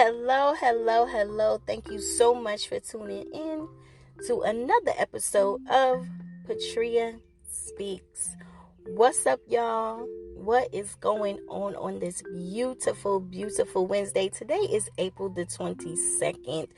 Hello, hello, hello. Thank you so much for tuning in to another episode of Patria Speaks. What's up, y'all? What is going on this beautiful, beautiful Wednesday? Today is April the 22nd,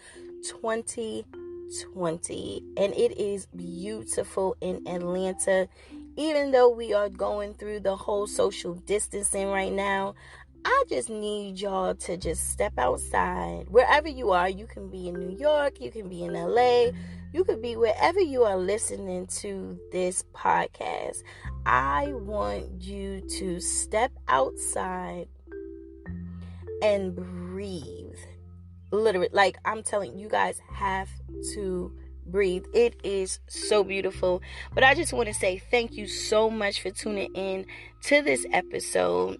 2020, and it is beautiful in Atlanta. Even though we are going through the whole social distancing right now, I just need y'all to just step outside. Wherever you are, you can be in New York, you can be in LA, you could be wherever you are listening to this podcast. I want you to step outside and breathe. Literally, like I'm telling you guys have to breathe. It is so beautiful. But I just want to say thank you so much for tuning in to this episode.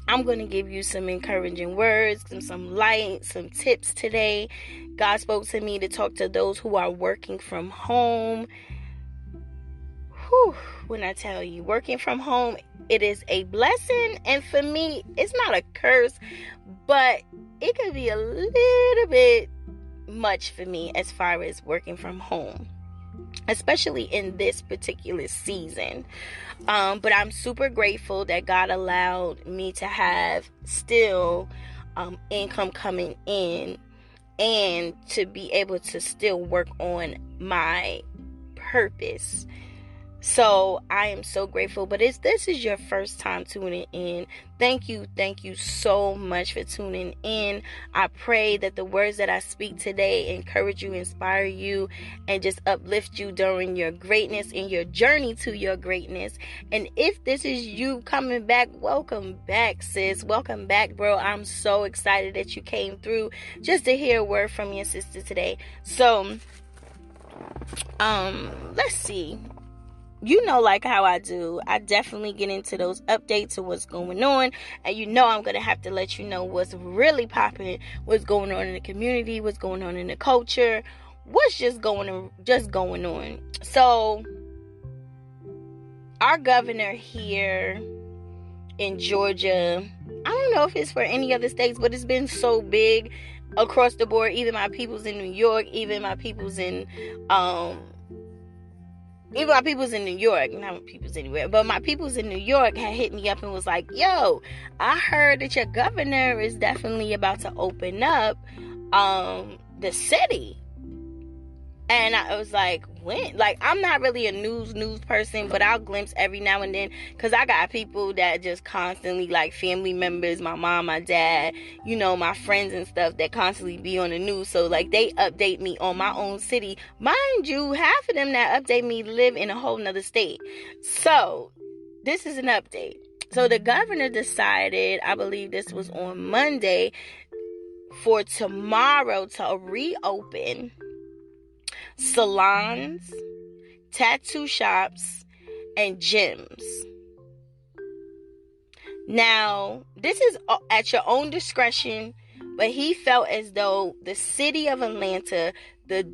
I'm going to give you some encouraging words, some light, some tips today. God spoke to me to talk to those who are working from home. When I tell you, working from home, it is a blessing. And for me, it's not a curse, but it could be a little bit much for me as far as working from home, especially in this particular season. But I'm super grateful that God allowed me to have still income coming in and to be able to still work on my purpose. So I am so grateful. But if this is your first time tuning in, thank you so much for tuning in. I pray that the words that I speak today encourage you, inspire you, and just uplift you during your greatness and your journey to your greatness. And if this is you coming back, welcome back, sis. Welcome back, bro. I'm so excited that you came through just to hear a word from your sister today. So, let's see. You know, like how I do, I definitely get into those updates of what's going on. And you know I'm going to have to let you know what's really popping, what's going on in the community, what's going on in the culture, what's just going on. So, our governor here in Georgia, I don't know if it's for any other states, but it's been so big across the board. Even my peoples in New York, even my peoples in New York, not people's anywhere, but my people's in New York had hit me up and was like, yo, I heard that your governor is definitely about to open up the city. And I was like, when? Like, I'm not really a news person, but I'll glimpse every now and then, because I got people that just constantly, like family members, my mom, my dad, you know, my friends and stuff that constantly be on the news. So, like, they update me on my own city. Mind you, half of them that update me live in a whole nother state. So, this is an update. So, the governor decided, I believe this was on Monday, for tomorrow to reopen salons, tattoo shops, and gyms. Now, this is at your own discretion, but he felt as though the city of Atlanta, the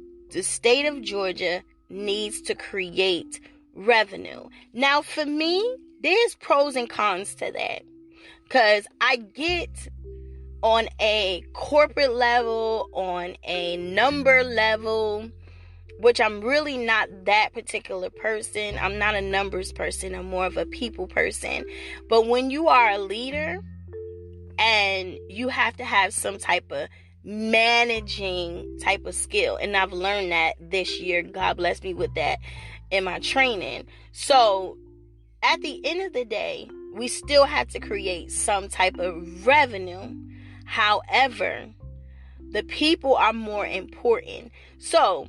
state of Georgia, needs to create revenue. Now, for me, there's pros and cons to that, because I get on a corporate level, on a number level, which I'm really not that particular person. I'm not a numbers person. I'm more of a people person. But when you are a leader and you have to have some type of managing type of skill, and I've learned that this year, God bless me with that in my training. So at the end of the day, we still have to create some type of revenue. However, the people are more important. So,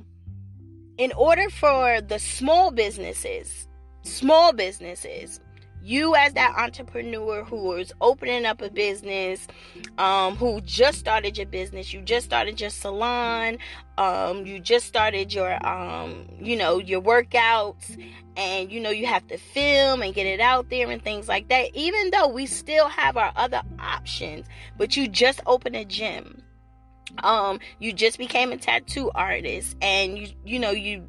in order for the small businesses, you as that entrepreneur who is opening up a business, who just started your business, you just started your salon, you just started your, your workouts, and, you have to film and get it out there and things like that. Even though we still have our other options, but you just opened a gym. You just became a tattoo artist, and you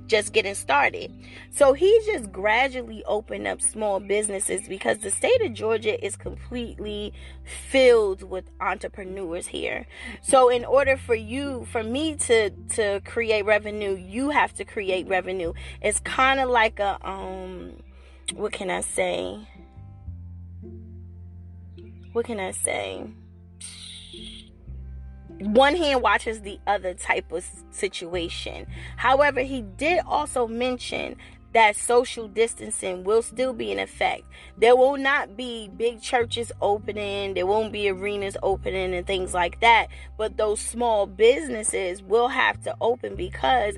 just getting started. So he just gradually opened up small businesses because the state of Georgia is completely filled with entrepreneurs here. So in order for me to create revenue, you have to create revenue. It's kind of like a what can I say? One hand watches the other type of situation. However, he did also mention that social distancing will still be in effect. There will not be big churches opening, there won't be arenas opening and things like that, but those small businesses will have to open, because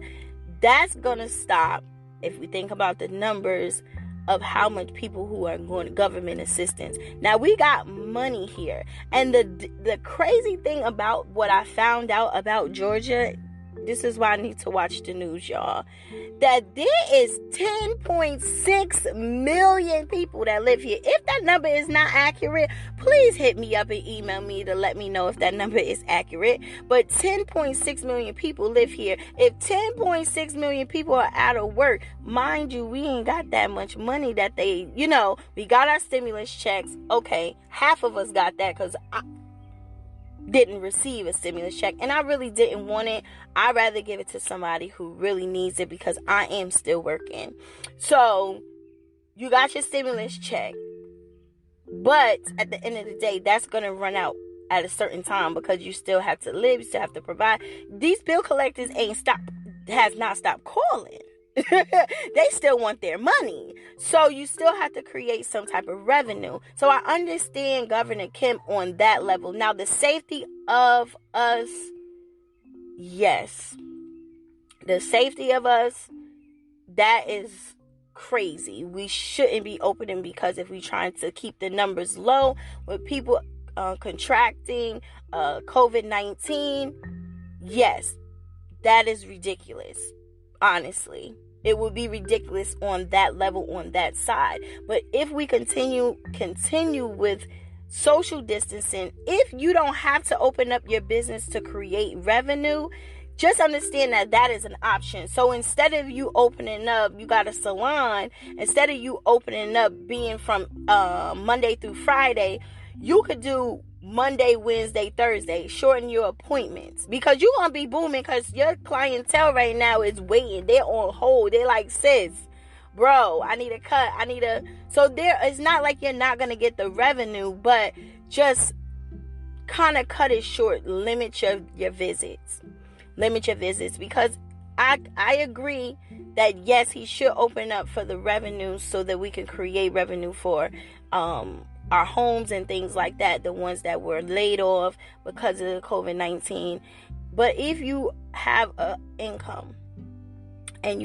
that's gonna stop, if we think about the numbers of how much people who are going to government assistance. Now, we got money here. And the crazy thing about what I found out about Georgia, this is why I need to watch the news, y'all, that there is 10.6 million people that live here. If that number is not accurate, please hit me up and email me to let me know if that number is accurate. But 10.6 million people live here. If 10.6 million people are out of work, mind you, we ain't got that much money that they, we got our stimulus checks. Okay, half of us got that because I didn't receive a stimulus check, and I really didn't want it. I'd rather give it to somebody who really needs it, because I am still working. So you got your stimulus check, but at the end of the day, that's going to run out at a certain time, because you still have to live, you still have to provide. These bill collectors has not stopped calling. They still want their money. So you still have to create some type of revenue. So I understand Governor Kemp on that level. Now, the safety of us, yes. The safety of us, that is crazy. We shouldn't be opening, because if we're trying to keep the numbers low with people contracting COVID-19, yes, that is ridiculous. Honestly, it would be ridiculous on that level, on that side. But if we continue with social distancing, if you don't have to open up your business to create revenue, just understand that is an option. So instead of you opening up, you got a salon, instead of you opening up being from Monday through Friday, you could do Monday, Wednesday, Thursday. Shorten your appointments, because you're gonna be booming, because your clientele right now is waiting. They're on hold. They're like, sis, bro, I need a cut. So it's not like you're not gonna get the revenue, but just kind of cut it short. Limit your visits. Because I agree that yes, he should open up for the revenue, so that we can create revenue for our homes and things like that, the ones that were laid off because of the COVID-19. But if you have an income, and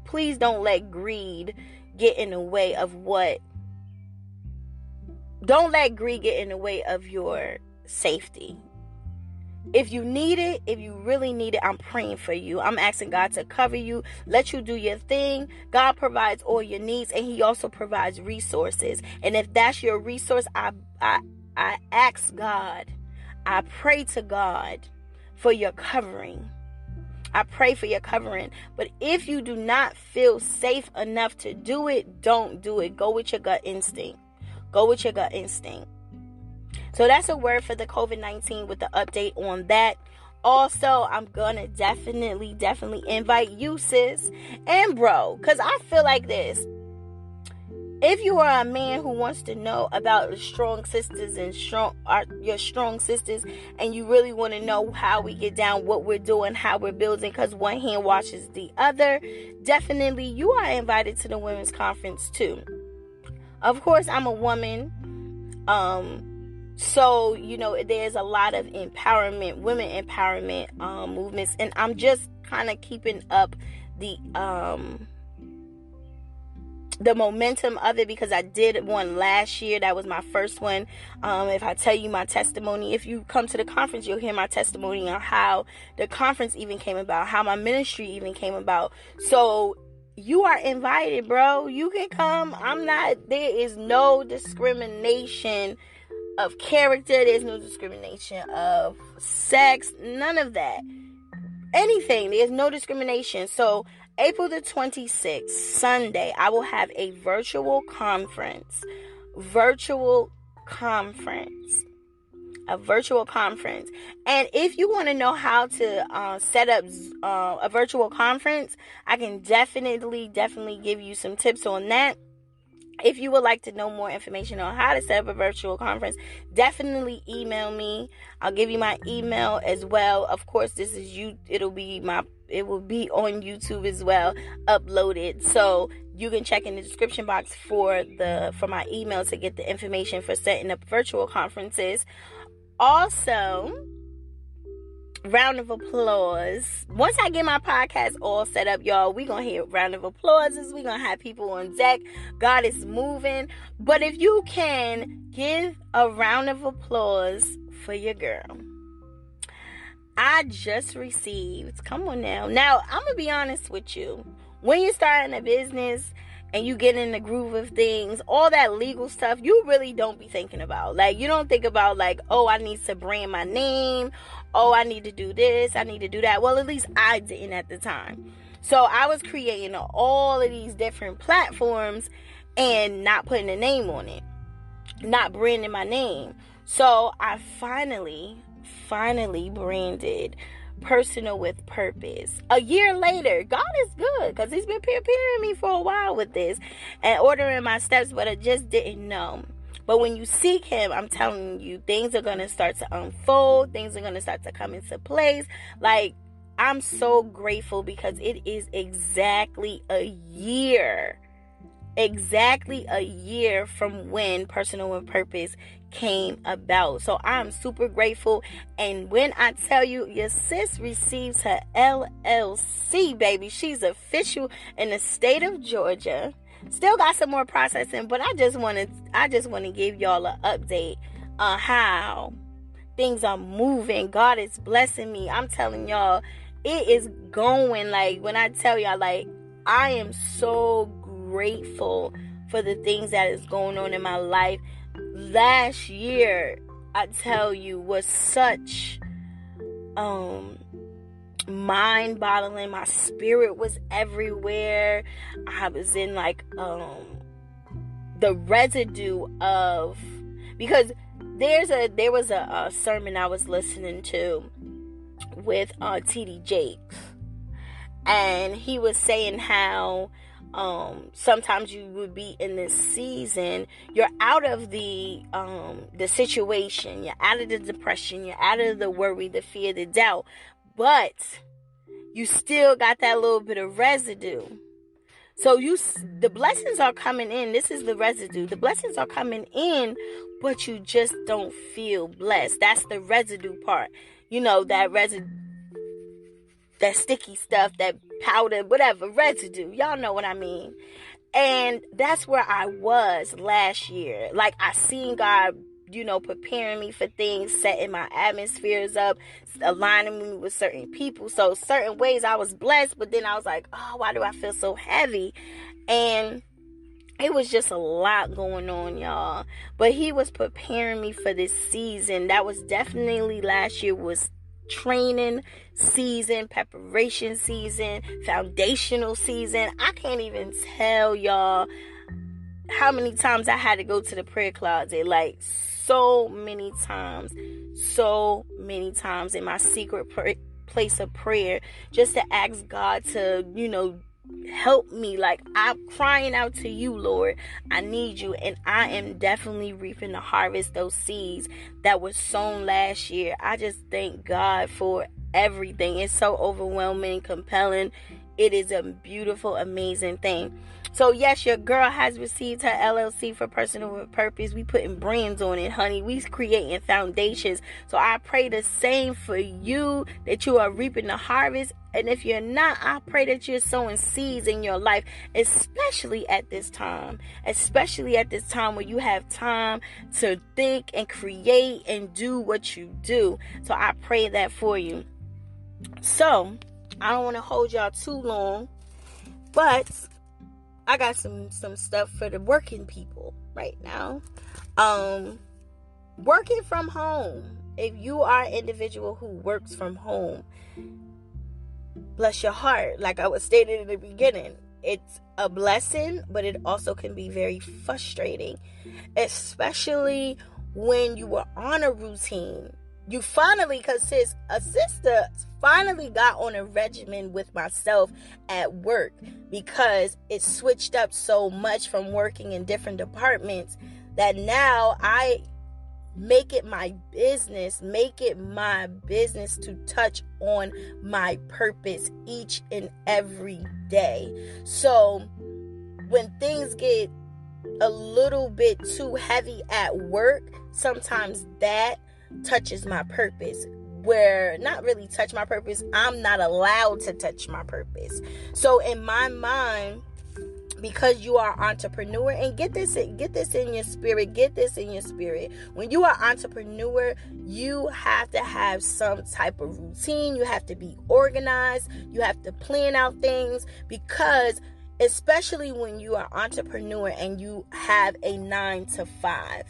please don't let greed get in the way of your safety. If you need it, if you really need it, I'm praying for you. I'm asking God to cover you, let you do your thing. God provides all your needs, and he also provides resources. And if that's your resource, I ask God, I pray to God for your covering. I pray for your covering. But if you do not feel safe enough to do it, don't do it. Go with your gut instinct. So that's a word for the COVID-19 with the update on that. Also, I'm going to definitely invite you, sis and bro, because I feel like this. If you are a man who wants to know about the strong sisters and your strong sisters, and you really want to know how we get down, what we're doing, how we're building, because one hand washes the other, definitely you are invited to the women's conference too. Of course, I'm a woman. So, there's a lot of women empowerment movements, and I'm just kind of keeping up the momentum of it, because I did one last year. That was my first one. If I tell you my testimony, if you come to the conference, you'll hear my testimony on how the conference even came about, how my ministry even came about. So you are invited, bro. You can come. There is no discrimination of character. There's no discrimination of sex. None of that. Anything. There's no discrimination. So April the 26th, Sunday, I will have a virtual conference. A virtual conference. And if you want to know how to set up a virtual conference, I can definitely give you some tips on that. If you would like to know more information on how to set up a virtual conference, definitely email me. I'll give you my email as well. Of course, this is you. It will be on YouTube as well, uploaded. So you can check in the description box for my email to get the information for setting up virtual conferences. Also, round of applause. Once I get my podcast all set up, y'all, we gonna hear round of applauses. We gonna have people on deck. God is moving. But if you can give a round of applause for your girl. I just received, come on now. Now, I'm gonna be honest with you. When you're starting a business and you get in the groove of things, all that legal stuff, you really don't be thinking about. Like, you don't think about, like, oh, I need to brand my name. Oh, I need to do this. I need to do that. Well, at least I didn't at the time. So I was creating all of these different platforms and not putting a name on it. Not branding my name. So I finally branded Personal with Purpose. A year later, God is good because he's been preparing me for a while with this and ordering my steps, but I just didn't know. But when you seek him, I'm telling you, things are going to start to unfold. Things are going to start to come into place. Like, I'm so grateful because it is exactly a year from when Personal with Purpose came about. So I'm super grateful. And when I tell you, your sis receives her LLC, baby, she's official in the state of Georgia. Still got some more processing, but I just want to give y'all an update on how things are moving. God is blessing me. I'm telling y'all, it is going. Like, when I tell y'all, like, I am so grateful for the things that is going on in my life. Last year, I tell you, was such mind-boggling. My spirit was everywhere. I was in like the residue of, because there was a sermon I was listening to with T.D. Jakes, and he was saying how sometimes you would be in this season, you're out of the situation, you're out of the depression, you're out of the worry, the fear, the doubt, but you still got that little bit of residue. So the blessings are coming in. This is the residue. The blessings are coming in, but you just don't feel blessed. That's the residue part. You know, that residue, that sticky stuff, that powder, whatever, residue. Y'all know what I mean. And that's where I was last year. Like, I seen God, preparing me for things, setting my atmospheres up, aligning me with certain people. So certain ways I was blessed, but then I was like, oh, why do I feel so heavy? And it was just a lot going on, y'all. But he was preparing me for this season. That was definitely last year, was training season, preparation season, foundational season. I can't even tell y'all how many times I had to go to the prayer closet. Like, so many times in my secret place of prayer, just to ask God to, help me. Like, I'm crying out to you, Lord. I need you. And I am definitely reaping the harvest, those seeds that were sown last year. I just thank God for everything. It's so overwhelming, compelling. It is a beautiful, amazing thing. So yes, your girl has received her LLC for Personal with Purpose. We putting brands on it, honey. We creating foundations. So I pray the same for you, that you are reaping the harvest. And if you're not, I pray that you're sowing seeds in your life, especially at this time where you have time to think and create and do what you do. So I pray that for you. So I don't want to hold y'all too long, but I got some stuff for the working people right now. Working from home. If you are an individual who works from home, bless your heart. Like I was stating in the beginning, it's a blessing, but it also can be very frustrating, especially when you were on a routine. You finally, because a sister finally got on a regimen with myself at work, because it switched up so much from working in different departments that now I make it my business to touch on my purpose each and every day. So when things get a little bit too heavy at work, sometimes that touches my purpose, where not really touch my purpose, I'm not allowed to touch my purpose. So in my mind, because you are an entrepreneur, and get this in your spirit, when you are an entrepreneur, you have to have some type of routine. You have to be organized. You have to plan out things, because especially when you are an entrepreneur and you have a 9-to-5,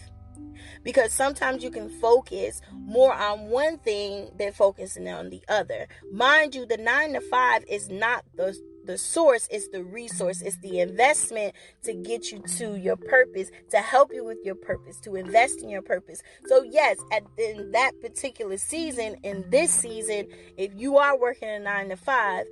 because sometimes you can focus more on one thing than focusing on the other. Mind you, the 9-to-5 is not the source, it's the resource, it's the investment to get you to your purpose, to help you with your purpose, to invest in your purpose. So yes, in that particular season, in this season, if you are working a 9-to-5,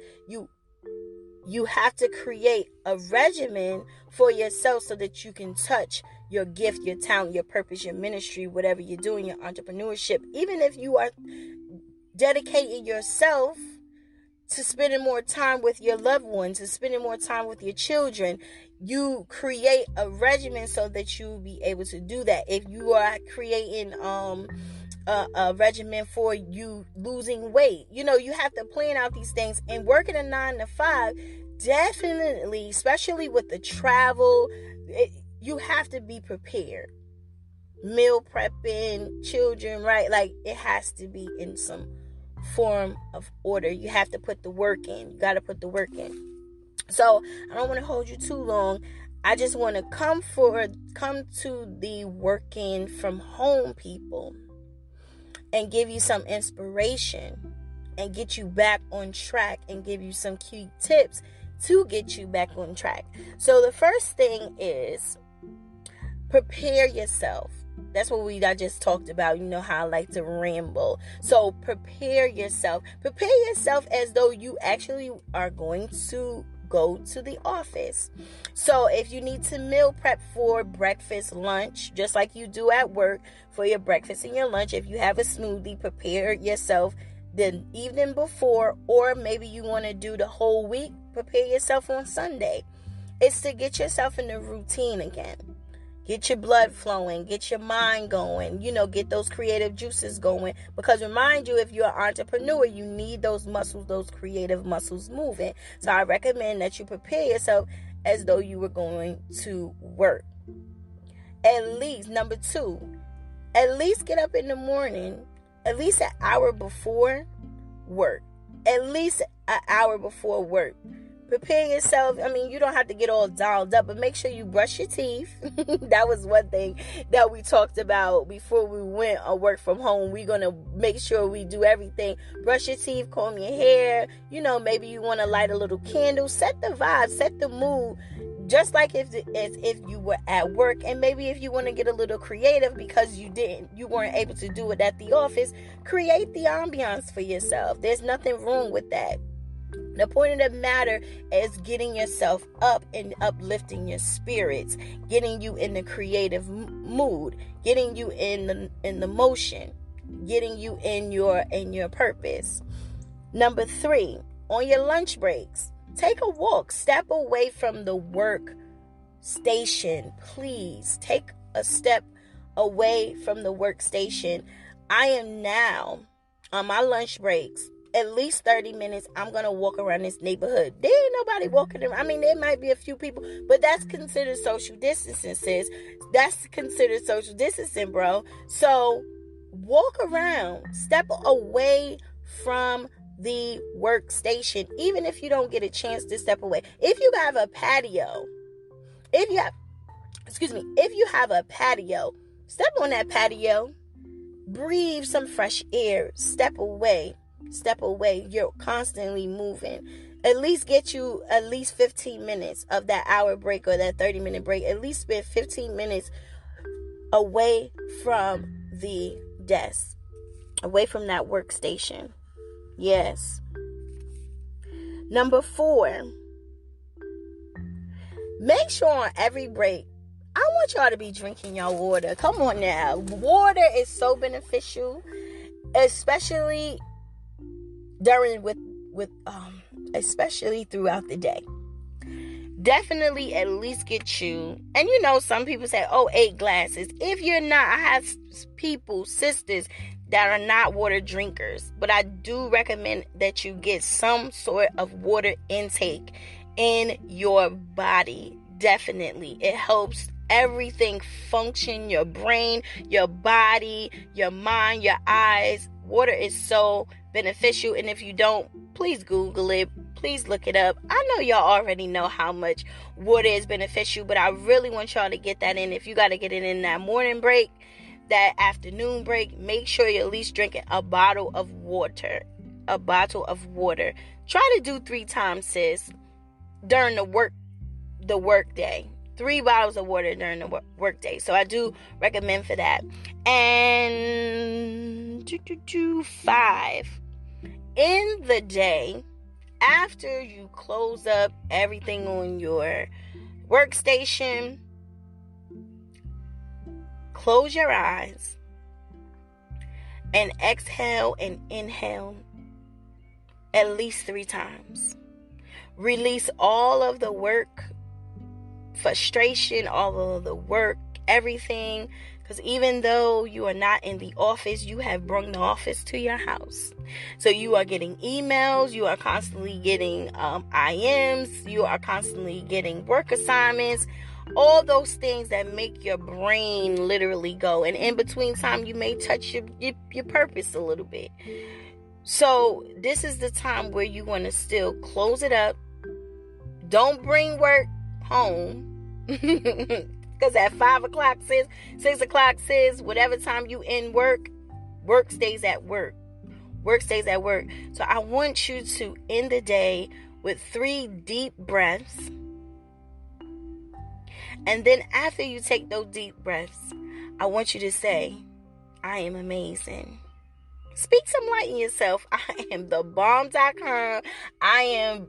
you have to create a regimen for yourself so that you can touch your gift, your talent, your purpose, your ministry, whatever you're doing, your entrepreneurship. Even if you are dedicating yourself to spending more time with your loved ones, to spending more time with your children, you create a regimen so that you'll be able to do that. If you are creating a regimen for you losing weight, you have to plan out these things. And working a 9-to-5, definitely, especially with the travel, you have to be prepared. Meal prepping, children, right? Like, it has to be in some form of order. You have to put the work in. You got to put the work in. So I don't want to hold you too long. I just want to come to the working from home people and give you some inspiration and get you back on track and give you some key tips to get you back on track. So the first thing is prepare yourself. That's what I just talked about. You know how I like to ramble. So prepare yourself. Prepare yourself as though you actually are going to go to the office. So if you need to meal prep for breakfast, lunch, just like you do at work for your breakfast and your lunch, if you have a smoothie, prepare yourself the evening before, or maybe you want to do the whole week, prepare yourself on Sunday. It's to get yourself in the routine again. Get your blood flowing, get your mind going, get those creative juices going. Because remind you, if you're an entrepreneur, you need those muscles, those creative muscles moving. So I recommend that you prepare yourself as though you were going to work. At least, number 2, at least get up in the morning, at least an hour before work. At least an hour before work. Prepare yourself. I mean, you don't have to get all dolled up, but make sure you brush your teeth. That was one thing that we talked about before we went on work from home. We're going to make sure we do everything. Brush your teeth, comb your hair. Maybe you want to light a little candle. Set the vibe, set the mood. Just like as if you were at work. And maybe if you want to get a little creative because you weren't able to do it at the office, create the ambiance for yourself. There's nothing wrong with that. The point of the matter is getting yourself up and uplifting your spirits, getting you in the creative mood, getting you in the motion, getting you in your purpose. Number 3, on your lunch breaks, take a walk, step away from the work station. Please take a step away from the workstation. I am now on my lunch breaks. At least 30 minutes, I'm going to walk around this neighborhood. There ain't nobody walking around. I mean, there might be a few people, but that's considered social distancing, sis. That's considered social distancing, bro. So walk around. Step away from the workstation, even if you don't get a chance to step away. If you have a patio, if you have a patio, step on that patio. breathe some fresh air, step away. You're constantly moving. At least get you at least 15 minutes of that hour break or that 30-minute break. At least spend 15 minutes away from the desk, away from that workstation. Yes. Number 4, make sure on every break, I want y'all to be drinking your water. Come on now. Water is so beneficial, especially especially throughout the day. Definitely at least get you, and some people say, 8 glasses. If you're not, I have sisters that are not water drinkers, but I do recommend that you get some sort of water intake in your body. Definitely. It helps everything function, your brain, your body, your mind, your eyes. Water is so beneficial, and if you don't, please Google it. Please look it up. I know y'all already know how much water is beneficial, but I really want y'all to get that in. If you got to get it in that morning break, that afternoon break, make sure you're at least drinking a bottle of water. Try to do 3 times, sis, during the work day. 3 bottles of water during the work day. So I do recommend for that. And 5, in the day, after you close up everything on your workstation, close your eyes and exhale and inhale at least 3 times. Release all of the work, frustration, all of the work, everything. Because even though you are not in the office, you have brought the office to your house. So you are getting emails, you are constantly getting IMs, you are constantly getting work assignments, all those things that make your brain literally go. And in between time, you may touch your purpose a little bit. So this is the time where you want to still close it up. Don't bring work home. Because at 5 o'clock, 6 o'clock, whatever time you end work stays at work. Work stays at work. So I want you to end the day with 3 deep breaths. And then after you take those deep breaths, I want you to say, I am amazing. Speak some light in yourself. I am the bomb.com. I am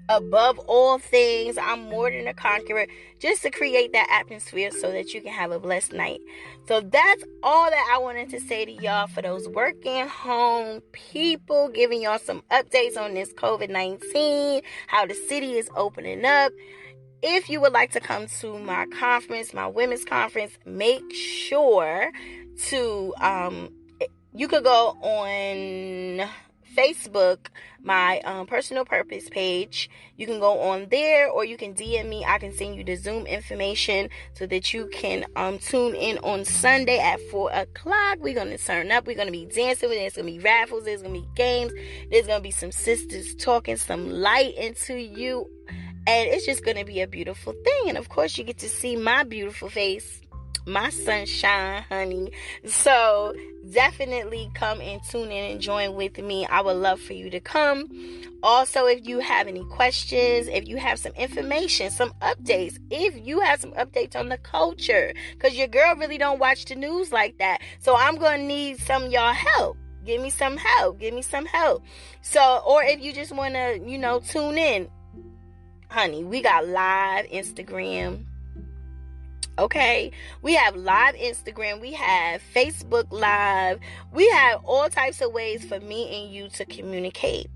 above all things. I'm more than a conqueror. Just to create that atmosphere so that you can have a blessed night. So that's all that I wanted to say to y'all for those working home people, giving y'all some updates on this COVID-19, how the city is opening up. If you would like to come to my conference, my women's conference, make sure to you could go on Facebook, my Personal Purpose page. You can go on there, or you can DM me. I can send you the Zoom information so that you can tune in on Sunday at 4 o'clock. We're going to turn up. We're going to be dancing. There's going to be raffles. There's going to be games. There's going to be some sisters talking some light into you. And it's just going to be a beautiful thing. And of course, you get to see my beautiful face, my sunshine, honey. So definitely come and tune in and join with me. I would love for you to come. Also, if you have any questions, if you have some information, some updates, if you have some updates on the culture, because your girl really don't watch the news like that. So I'm going to need some of y'all help. Give me some help. So, or if you just want to, tune in, honey, we got live Instagram. Okay, we have live Instagram, we have Facebook Live, we have all types of ways for me and you to communicate.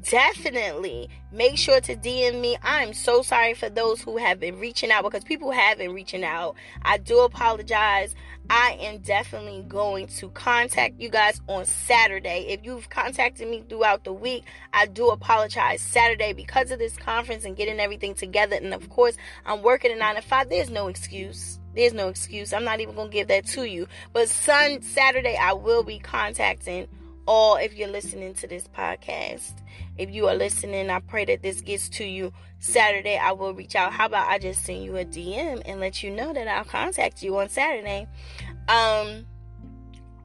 Definitely make sure to DM me. I'm so sorry for those who have been reaching out, because people have been reaching out. I do apologize. I am definitely going to contact you guys on Saturday. If you've contacted me throughout the week, I do apologize. Saturday, because of this conference and getting everything together, and of course, I'm working a 9 to 5. There's no excuse. I'm not even going to give that to you. But Saturday, I will be contacting all, if you're listening to this podcast. If you are listening, I pray that this gets to you. Saturday, I will reach out. How about I just send you a DM and let you know that I'll contact you on Saturday?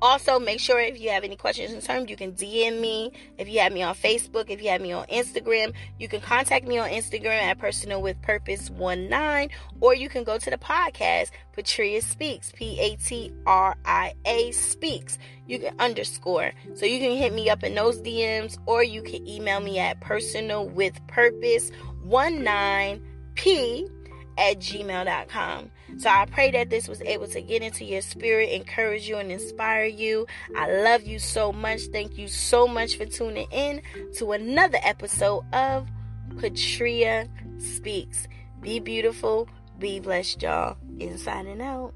Also, make sure if you have any questions in terms, you can DM me. If you have me on Facebook, if you have me on Instagram, you can contact me on Instagram at Personalwithpurpose19, or you can go to the podcast, Patria Speaks, Patria Speaks. You can underscore. So you can hit me up in those DMs, or you can email me at personalwithpurpose19p@gmail.com. So I pray that this was able to get into your spirit, encourage you, and inspire you. I love you so much. Thank you so much for tuning in to another episode of Patria Speaks. Be beautiful, be blessed, y'all. Inside and out.